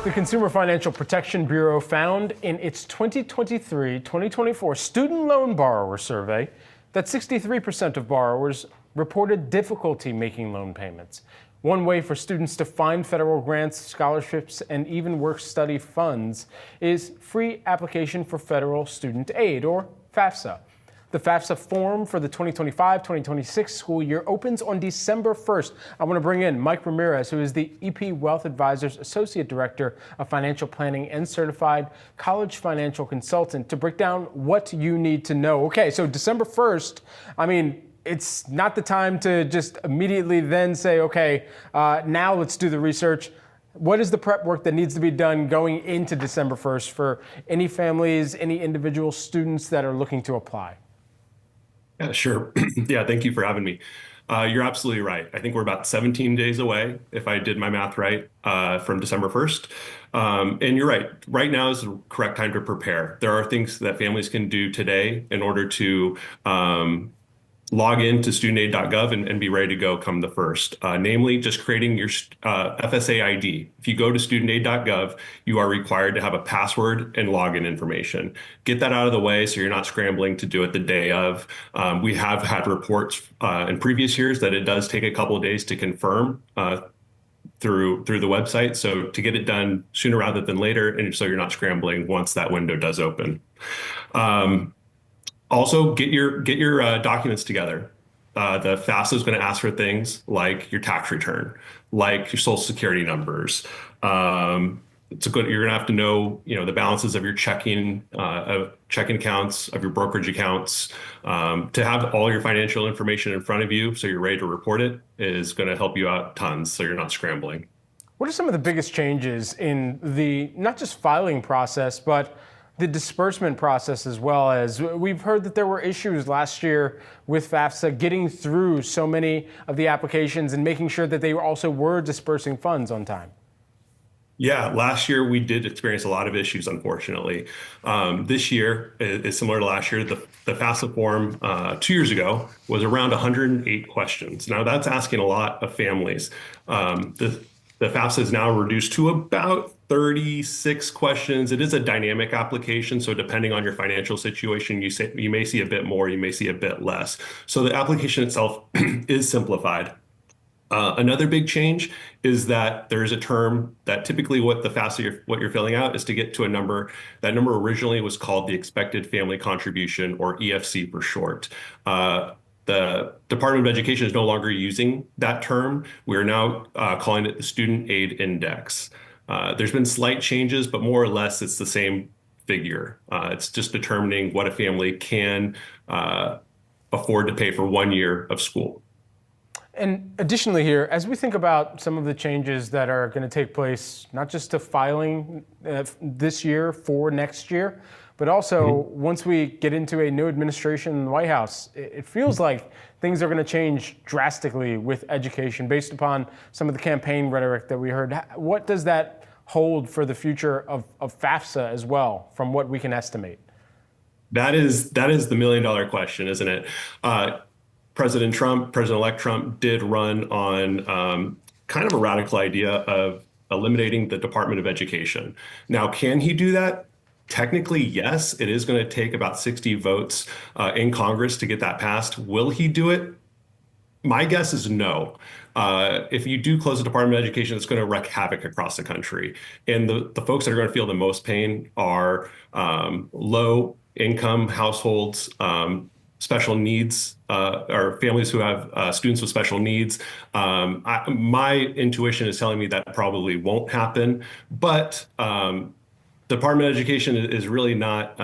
The Consumer Financial Protection Bureau found in its 2023-2024 student loan borrower survey that 63% of borrowers reported difficulty making loan payments. One way for students to find federal grants, scholarships, and even work-study funds is free application for federal student aid, or FAFSA. The FAFSA form for the 2025-2026 school year opens on December 1st. I want to bring in Mike Ramirez, who is the EP Wealth Advisors Associate Director of Financial Planning and Certified College Financial Consultant, to break down what you need to know. Okay, so December 1st, it's not the time to just immediately then say, okay, now let's do the research. What is the prep work that needs to be done going into December 1st for any families, any individual students that are looking to apply? Yeah, sure. Yeah, thank you for having me. You're absolutely right. I think we're about 17 days away, if I did my math right, from December 1st. And you're right. Right now is the correct time to prepare. There are things that families can do today in order to log in to studentaid.gov and be ready to go come the first. Namely, just creating your FSA ID. If you go to studentaid.gov, you are required to have a password and login information. Get that out of the way so you're not scrambling to do it the day of. We have had reports in previous years that it does take a couple of days to confirm through the website. So to get it done sooner rather than later, and so you're not scrambling once that window does open. Also, get your documents together. The FAFSA is going to ask for things like your tax return, like your social security numbers. You're going to have to know, the balances of your checking accounts, of your brokerage accounts. To have all your financial information in front of you so you're ready to report it is going to help you out tons, so you're not scrambling. What are some of the biggest changes in the, not just filing process, but the disbursement process as well? As we've heard that there were issues last year with FAFSA getting through so many of the applications and making sure that they also were dispersing funds on time. Yeah, last year we did experience a lot of issues, unfortunately. This year is similar to last year. The FAFSA form 2 years ago was around 108 questions. Now that's asking a lot of families. The FAFSA is now reduced to about 36 questions. It is a dynamic application, so depending on your financial situation, you may see a bit more, you may see a bit less. So the application itself is simplified. Another big change is that there is a term that typically what the FAFSA, what you're filling out is to get to a number. That number originally was called the expected family contribution, or EFC for short. The Department of Education is no longer using that term. We're now calling it the Student Aid Index. There's been slight changes, but more or less it's the same figure. It's just determining what a family can afford to pay for 1 year of school. And additionally here, as we think about some of the changes that are going to take place, not just to filing this year for next year, but also once we get into a new administration in the White House, it feels like things are going to change drastically with education based upon some of the campaign rhetoric that we heard. What does that hold for the future of FAFSA as well, from what we can estimate? That is the $1 million question, isn't it? President-elect Trump did run on kind of a radical idea of eliminating the Department of Education. Now, can he do that? Technically, yes. It is going to take about 60 votes in Congress to get that passed. Will he do it? My guess is no. If you do close the Department of Education, it's going to wreak havoc across the country. And the folks that are going to feel the most pain are low-income households, special needs, or families who have students with special needs. My intuition is telling me that probably won't happen, but Department of Education is really not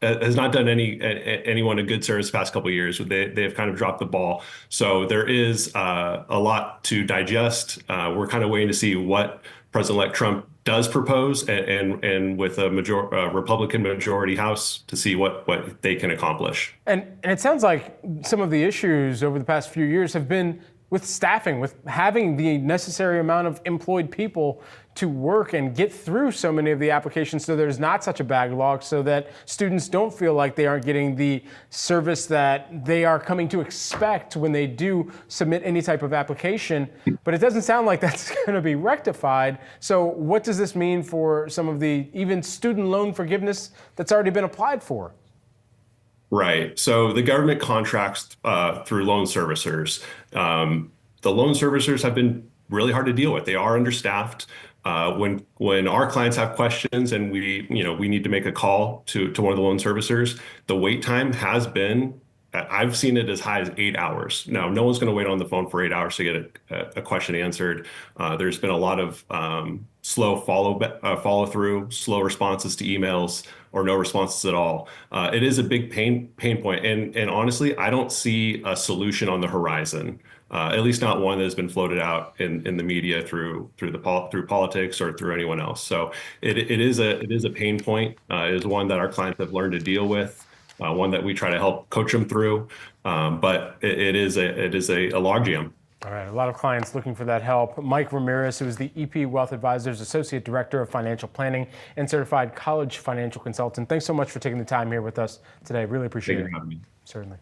has not done anyone a good service the past couple of years. They've kind of dropped the ball. So there is a lot to digest. We're kind of waiting to see what President-elect Trump does propose, and with a Republican majority House, to see what they can accomplish. And it sounds like some of the issues over the past few years have been with staffing, with having the necessary amount of employed people to work and get through so many of the applications so there's not such a backlog, so that students don't feel like they aren't getting the service that they are coming to expect when they do submit any type of application. But it doesn't sound like that's going to be rectified. So what does this mean for some of the even student loan forgiveness that's already been applied for? Right. So the government contracts through loan servicers. The loan servicers have been really hard to deal with. They are understaffed. When our clients have questions and we need to make a call to one of the loan servicers, the wait time has been, I've seen it as high as 8 hours. Now, no one's going to wait on the phone for 8 hours to get a question answered. There's been a lot of slow follow through, slow responses to emails, or no responses at all. It is a big pain point, and honestly, I don't see a solution on the horizon. At least not one that has been floated out in the media through politics or through anyone else. So it is a pain point. It is one that our clients have learned to deal with. One that we try to help coach them through, but it is a logjam. All right, a lot of clients looking for that help. Mike Ramirez, who is the EP Wealth Advisors Associate Director of Financial Planning and Certified College Financial Consultant. Thanks so much for taking the time here with us today. Really appreciate it. Thank you for having me. Certainly.